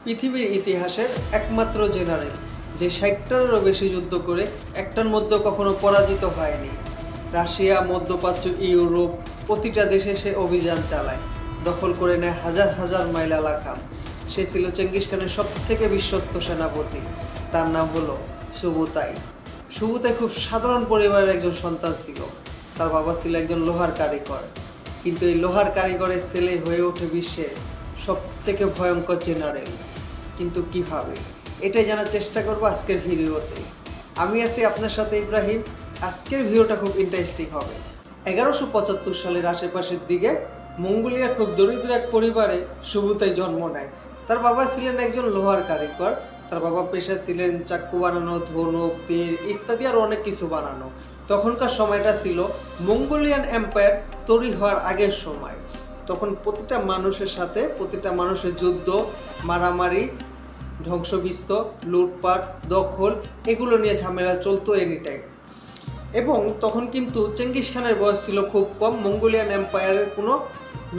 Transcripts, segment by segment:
পৃথিবীর ইতিহাসের একমাত্র জেনারেল যে 60টারও বেশি যুদ্ধ করে একটার মধ্যে কখনো পরাজিত হয়নি। রাশিয়া, মধ্যপ্রাচ্য, ইউরোপ প্রতিটা দেশে সে অভিযান চালায়, দখল করে নেয় হাজার হাজার মাইল এলাকা। সে ছিল চেঙ্গিস খানের সব থেকে বিশ্বস্ত সেনাপতি। তার নাম হলো সুবুতাই। সুবুতাই খুব সাধারণ পরিবারের একজন সন্তান ছিল। তার বাবা ছিল একজন লোহার কারিগর, কিন্তু এই লোহার কারিগরের ছেলে হয়ে ওঠে বিশ্বের সব থেকে ভয়ঙ্কর জেনারেল। কিন্তু কিভাবে, এটাই জানার চেষ্টা করবো আজকের ভিডিওতে। আমি আছি আপনার সাথে ইব্রাহিম। আজকের ভিডিওটা খুব ইন্টারেস্টিং হবে। 1175 সালের আশেপাশের দিকে মঙ্গোলিয়ার খুব দরিদ্র এক পরিবারে সুবুতাই জন্ম নেয়। তার বাবা ছিলেন একজন লোহার কারিগর। তার বাবা পেশা ছিলেন চাক্কু বানানো, ধনুক, তীর ইত্যাদি আর অনেক কিছু বানানো। তখনকার সময়টা ছিল মঙ্গোলিয়ান এম্পায়ার তৈরি হওয়ার আগের সময়। তখন প্রতিটা মানুষের সাথে প্রতিটা মানুষের যুদ্ধ, মারামারি, ধ্বংসবিস্ত, লুটপাট, দখল এগুলো নিয়ে ঝামেলা চলতো এনি টাইম। এবং তখন কিন্তু চেঙ্গিস খানের বয়স ছিল খুব কম। মঙ্গোলিয়ান এম্পায়ারের কোনো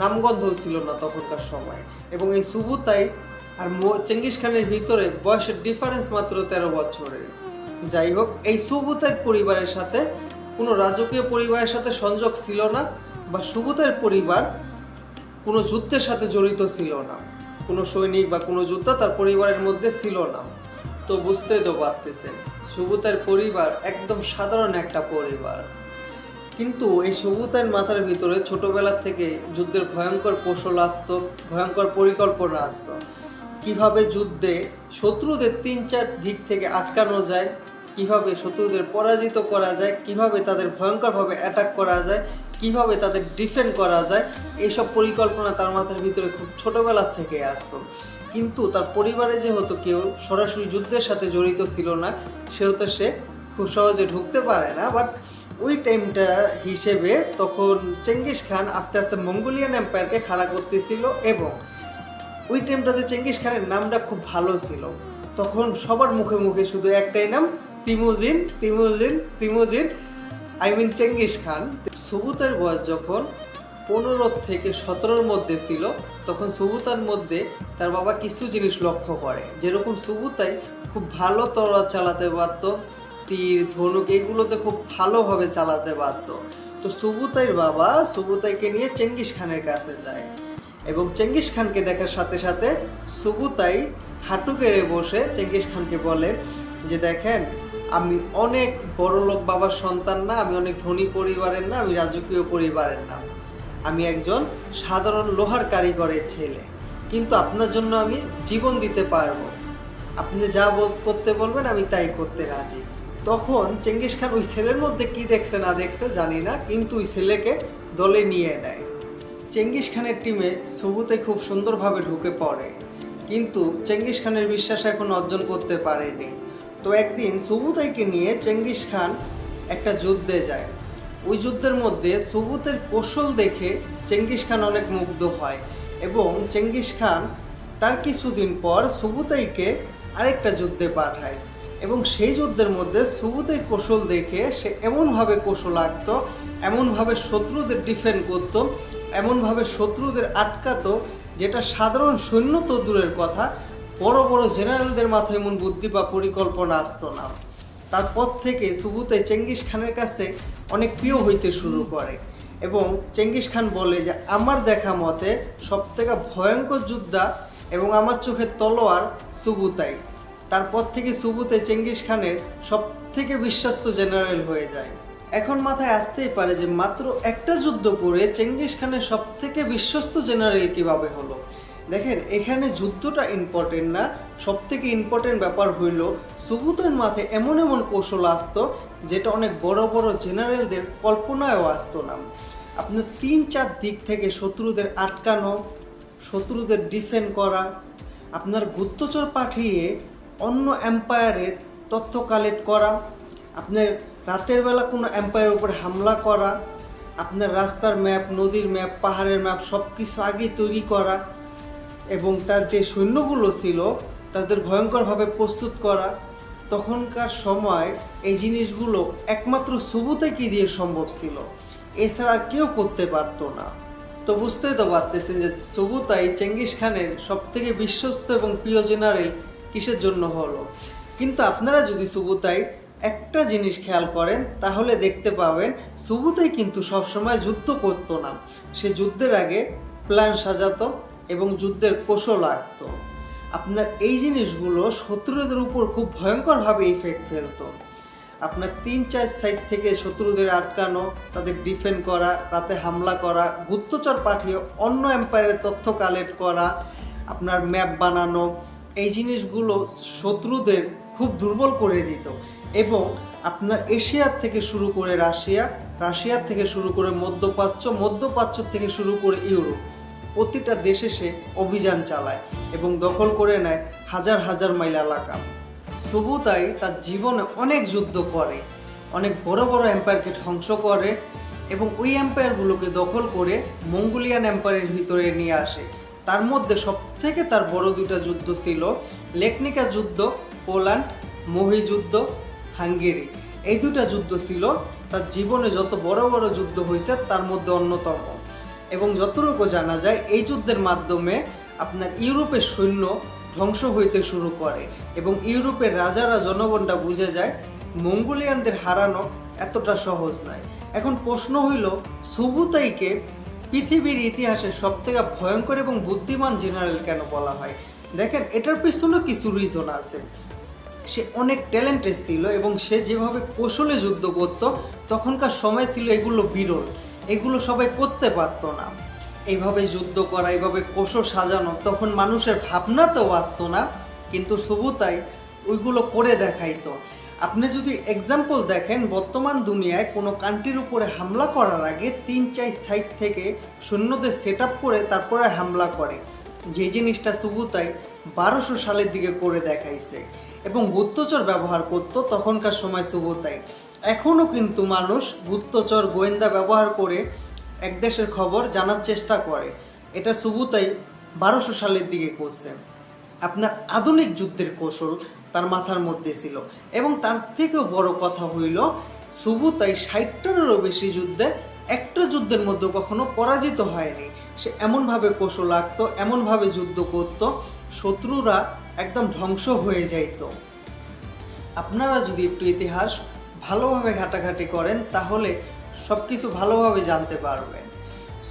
নামগন্ধ ছিল না তখনকার সময়। এবং এই সুবুতাই আর চেঙ্গিস খানের ভিতরে বয়সের ডিফারেন্স মাত্র 13 বছরের। যাই হোক, এই সুবুতাই পরিবারের সাথে কোনো রাজকীয় পরিবারের সাথে সংযোগ ছিল না, বা সুবুতাইয়ের পরিবার কোনো যুদ্ধের সাথে জড়িত ছিল না। কোনো সৈনিক বা কোনো যোদ্ধা তার পরিবারের মধ্যে ছিল না। তো বুঝতেই তো পারতেছেন, সুবুতাইয়ের পরিবার একদম সাধারণ একটা পরিবার। কিন্তু এই সুবুতাইয়ের মাথার ভিতরে ছোটবেলা থেকে যুদ্ধের ভয়ঙ্কর কৌশল আসতো, ভয়ঙ্কর পরিকল্পনা আসতো। কিভাবে যুদ্ধে শত্রুদের 3-4 দিক থেকে আটকানো যায়, কিভাবে শত্রুদের পরাজিত করা যায়, কিভাবে তাদের ভয়ঙ্করভাবে অ্যাটাক করা যায়, কিভাবে তাদের ডিফেন্ড করা যায়, এইসব পরিকল্পনা তার মাথার ভিতরে খুব ছোটবেলা থেকে আসতো। কিন্তু তার পরিবারে যেহেতু কেউ সরাসরি যুদ্ধের সাথে জড়িত ছিল না, সেহেতু সে খুব সহজে ঢুকতে পারে না। বাট ওই টাইমটা হিসেবে তখন চেঙ্গিস খান আস্তে আস্তে মঙ্গোলিয়ান এম্পায়ারকে খাড়া করতেছিল। এবং ওই টাইমটাতে চেঙ্গিস খানের নামটা খুব ভালো ছিল। তখন সবার মুখে মুখে শুধু একটাই নাম, তিমুজিন, তিমুজিন, তিমুজিন, চেঙ্গিস খান। সুবুতাইয়ের বয়স যখন 15 থেকে 17-র মধ্যে ছিল, তখন সুবুতাইয়ের মধ্যে তার বাবা কিছু জিনিস লক্ষ্য করে। যেরকম সুবুতাই খুব ভালো তরোয়াল চালাতে পারত, তীর, ধনুক এগুলোতে খুব ভালোভাবে চালাতে পারত। তো সুবুতাইয়ের বাবা সুবুতাইকে নিয়ে চেঙ্গিস খানের কাছে যায়, এবং চেঙ্গিস খানকে দেখার সাথে সাথে সুবুতাই হাঁটু গেড়ে বসে চেঙ্গিস খানকে বলে যে, দেখেন, আমি অনেক বড় লোক বাবার সন্তান না, আমি অনেক ধনী পরিবারের না, আমি রাজকীয় পরিবারের না, আমি একজন সাধারণ লোহার কারিগরের ছেলে। কিন্তু আপনার জন্য আমি জীবন দিতে পারবো, আপনি যা করতে বলবেন আমি তাই করতে রাজি। তখন চেঙ্গিস খান ওই ছেলের মধ্যে কি দেখছে না দেখছে জানি না, কিন্তু ওই ছেলেকে দলে নিয়ে নেয়। চেঙ্গিস খানের টিমে সুবুতাই খুব সুন্দরভাবে ঢুকে পড়ে, কিন্তু চেঙ্গিস খানের বিশ্বাস এখন অর্জন করতে পারেনি। তো একদিন সুবুতাইকে নিয়ে চেঙ্গিস খান একটা যুদ্ধে যায়। ওই যুদ্ধের মধ্যে সুবুতাইয়ের কৌশল দেখে চেঙ্গিস খান অনেক মুগ্ধ হয়, এবং চেঙ্গিস খান তার কিছুদিন পর সুবুতাইকে আরেকটা যুদ্ধে পাঠায়। এবং সেই যুদ্ধের মধ্যে সুবুতাইয়ের কৌশল দেখে সে এমনভাবে কৌশল আঁকত, এমনভাবে শত্রুদের ডিফেন্ড করত, এমনভাবে শত্রুদের আটকাতো, যেটা সাধারণ সৈন্য তো দূরের কথা, বড় বড় জেনারেলদের মাথায় এমন বুদ্ধি বা পরিকল্পনা আসতো না। তারপর থেকে সুবুতাই চেঙ্গিস খানের কাছে অনেক প্রিয় হইতে শুরু করে। এবং চেঙ্গিস খান বলে যে, আমার দেখা মতে সবথেকে ভয়ঙ্কর যোদ্ধা এবং আমার চোখের তলোয়ার সুবুতাই। তারপর থেকে সুবুতাই চেঙ্গিস খানের সব থেকে বিশ্বস্ত জেনারেল হয়ে যায়। এখন মাথায় আসতেই পারে যে মাত্র একটা যুদ্ধ করে চেঙ্গিস খানের সব থেকে বিশ্বস্ত জেনারেল কিভাবে হলো। দেখেন, এখানে যুদ্ধটা ইম্পর্টেন্ট না, সব থেকে ইম্পর্টেন্ট ব্যাপার হইল সুবুতাইয়ের মাথায় এমন এমন কৌশল আসতো যেটা অনেক বড় বড় জেনারেলদের কল্পনায়ও আসতো না। আপনার 3-4 দিক থেকে শত্রুদের আটকানো, শত্রুদের ডিফেন্ড করা, আপনার গুপ্তচর পাঠিয়ে অন্য এম্পায়ারের তথ্য কালেক্ট করা, আপনার রাতের বেলা কোনো এম্পায়ারের উপর হামলা করা, আপনার রাস্তার ম্যাপ, নদীর ম্যাপ, পাহাড়ের ম্যাপ সব কিছু আগে তৈরি করা, এবং তার যে সৈন্যগুলো ছিল তাদের ভয়ঙ্করভাবে প্রস্তুত করা। তখনকার সময় এই জিনিসগুলো একমাত্র সুবুতাইকে দিয়ে সম্ভব ছিল, এছাড়া আর কেউ করতে পারতো না। তো তো বুঝতেই তো পারতেছেন যে সুবুতাই চেঙ্গিস খানের সবথেকে বিশ্বস্ত এবং প্রিয় জেনারেল কিসের জন্য হলো। কিন্তু আপনারা যদি সুবুতাই একটা জিনিস খেয়াল করেন তাহলে দেখতে পাবেন সুবুতাই কিন্তু সবসময় যুদ্ধ করতো না। সে যুদ্ধের আগে প্ল্যান সাজাতো এবং যুদ্ধের কৌশল আঁকতো। আপনার এই জিনিসগুলো শত্রুদের উপর খুব ভয়ঙ্করভাবে ইফেক্ট ফেলতো। আপনার 3-4 সাইড থেকে শত্রুদের আটকানো, তাদের ডিফেন্ড করা, রাতে হামলা করা, গুপ্তচর পাঠিয়ে অন্য এম্পায়ারের তথ্য কালেক্ট করা, আপনার ম্যাপ বানানো, এই জিনিসগুলো শত্রুদের খুব দুর্বল করে দিত। এবং আপনার এশিয়ার থেকে শুরু করে রাশিয়ার থেকে শুরু করে মধ্যপ্রাচ্য থেকে শুরু করে ইউরোপ, প্রতিটা দেশে সে অভিযান চালায় এবং দখল করে নেয় হাজার হাজার মাইল এলাকা। সুবুতাই তার জীবনে অনেক যুদ্ধ করে, অনেক বড় বড় এম্পায়ারকে ধ্বংস করে এবং ওই এম্পায়ারগুলোকে দখল করে মঙ্গোলিয়ান এম্পায়ারের ভিতরে নিয়ে আসে। তার মধ্যে সবথেকে তার বড় দুইটা যুদ্ধ ছিল লেকনিকা যুদ্ধ, পোল্যান্ড, মোহি যুদ্ধ, হাঙ্গেরি। এই দুটা যুদ্ধ ছিল তার জীবনে যত বড় বড় যুদ্ধ হয়েছে তার মধ্যে অন্যতম। এবং যতটুকু জানা যায় এই যুদ্ধের মাধ্যমে আপনার ইউরোপের সৈন্য ধ্বংস হইতে শুরু করে এবং ইউরোপের রাজারা জনগণটা বুঝে যায় মঙ্গোলিয়ানদের হারানো এতটা সহজ নয়। এখন প্রশ্ন হইল সুবুতাইকে পৃথিবীর ইতিহাসের সবথেকে ভয়ঙ্কর এবং বুদ্ধিমান জেনারেল কেন বলা হয়? দেখেন, এটার পিছনে কিছু রিজন আছে। সে অনেক ট্যালেন্টেড ছিল এবং সে যেভাবে কৌশলে যুদ্ধ করতো তখনকার সময় ছিল এগুলো বিরল, এগুলো সবাই করতে পারতো না। এইভাবে যুদ্ধ করা, এইভাবে কৌশল সাজানো তখন মানুষের ভাবনাতেও আসতো না, কিন্তু সুবুতাই ওইগুলো করে দেখাইতো। আপনি যদি এক্সাম্পল দেখেন, বর্তমান দুনিয়ায় কোনো কান্ট্রির উপরে হামলা করার আগে 3-4 সাইড থেকে সৈন্যদের সেট আপ করে তারপরে হামলা করে। যে জিনিসটা সুবুতাই 1200 সালের দিকে করে দেখাইছে এবং গুপ্তচর ব্যবহার করতো তখনকার সময় সুবুতাই। এখনও কিন্তু মানুষ গুপ্তচর গোয়েন্দা ব্যবহার করে এক দেশের খবর জানার চেষ্টা করে। এটা সুবুতাই 1200 সালের দিকে করছে। আপনার আধুনিক যুদ্ধের কৌশল তার মাথার মধ্যে ছিল এবং তার থেকেও বড় কথা হইল সুবুতাই 60টারও বেশি যুদ্ধে একটা যুদ্ধের মধ্যে কখনো পরাজিত হয়নি। সে এমনভাবে কৌশল আঁকতো, এমনভাবে যুদ্ধ করত, শত্রুরা একদম ধ্বংস হয়ে যাইত। আপনারা যদি একটু ইতিহাস ভালোভাবে ঘাটাঘাটি করেন তাহলে সব কিছু ভালোভাবে জানতে পারবেন।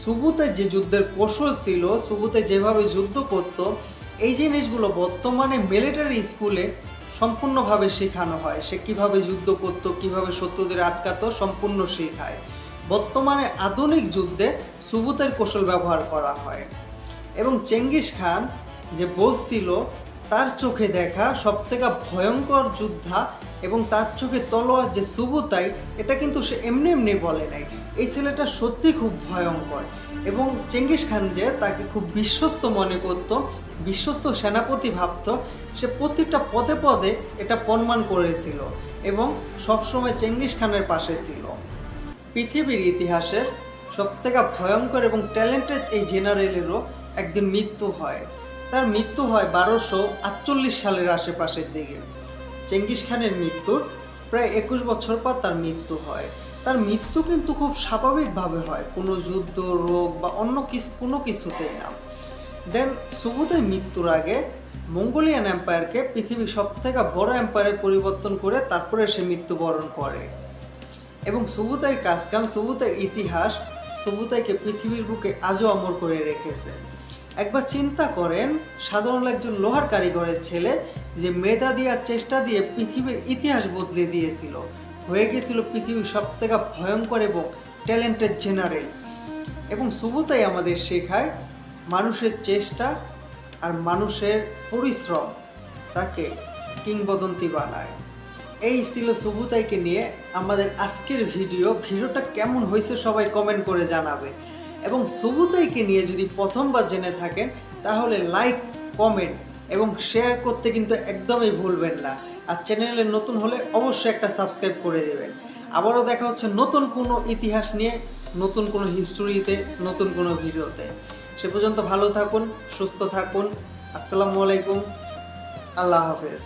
সুবুতাই যে যুদ্ধের কৌশল ছিল, সুবুতাই যেভাবে যুদ্ধ করত, এই জিনিসগুলো বর্তমানে মিলিটারি স্কুলে সম্পূর্ণভাবে শেখানো হয়। সে কিভাবে যুদ্ধ করত, কিভাবে শত্রুদের আটকাতো, সম্পূর্ণ শেখায়। বর্তমানে আধুনিক যুদ্ধে সুবুতাইয়ের কৌশল ব্যবহার করা হয়। এবং চেঙ্গিস খান যে বলছিল তার চোখে দেখা সবথেকে ভয়ঙ্কর যোদ্ধা এবং তার চোখে তলোয়ার যে সুবুতাই, এটা কিন্তু সে এমনি এমনি বলে নাই। এই ছেলেটা সত্যি খুব ভয়ঙ্কর এবং চেঙ্গিস খান যে তাকে খুব বিশ্বস্ত মনে করত, বিশ্বস্ত সেনাপতি ভাবত, সে প্রতিটা পদে পদে এটা প্রমাণ করেছিল এবং সবসময় চেঙ্গিস খানের পাশে ছিল। পৃথিবীর ইতিহাসের সবথেকে ভয়ঙ্কর এবং ট্যালেন্টেড এই জেনারেলেরও একদিন মৃত্যু হয়। তার মৃত্যু হয় 1248 সালের আশেপাশের দিকে। চেঙ্গিস খানের মৃত্যুর প্রায় 21 বছর পর তার মৃত্যু হয়। তার মৃত্যু কিন্তু খুব স্বাভাবিকভাবে হয়, কোনো যুদ্ধ, রোগ বা অন্য কোনো কিছুতেই না। দেন সুবুতাই মৃত্যুর আগে মঙ্গোলিয়ান এম্পায়ারকে পৃথিবীর সবথেকে বড় এম্পায়ারে পরিবর্তন করে তারপরে সে মৃত্যুবরণ করে। এবং সুবুতাইয়ের কাজকাম, সুবুতাইয়ের ইতিহাস সুবুতাইকে পৃথিবীর বুকে আজও অমর করে রেখেছে। একবার চিন্তা করেন, সাধারণ একজন লোহার কারিগরের ছেলে যে মেধা দেওয়ার চেষ্টা দিয়ে পৃথিবীর ইতিহাস বদলে দিয়েছিল, হয়ে গিয়েছিল পৃথিবীর সবথেকে ভয়ঙ্কর এবং ট্যালেন্টেড জেনারেল। এবং সুবুতাই আমাদের শেখায় মানুষের চেষ্টা আর মানুষের পরিশ্রম তাকে কিংবদন্তি বানায়। এই ছিল সুবুতাইকে নিয়ে আমাদের আজকের ভিডিওটা কেমন হয়েছে সবাই কমেন্ট করে জানাবেন। এবং সুবুতাইকে নিয়ে যদি প্রথমবার জেনে থাকেন তাহলে লাইক, কমেন্ট এবং শেয়ার করতে কিন্তু একদমই ভুলবেন না। আর চ্যানেলে নতুন হলে অবশ্যই একটা সাবস্ক্রাইব করে দেবেন। আবারও দেখা হচ্ছে নতুন কোনো ইতিহাস নিয়ে, নতুন কোনো হিস্টোরিতে, নতুন কোনো ভিডিওতে। সে পর্যন্ত ভালো থাকুন, সুস্থ থাকুন। আসসালামু আলাইকুম, আল্লাহ হাফেজ।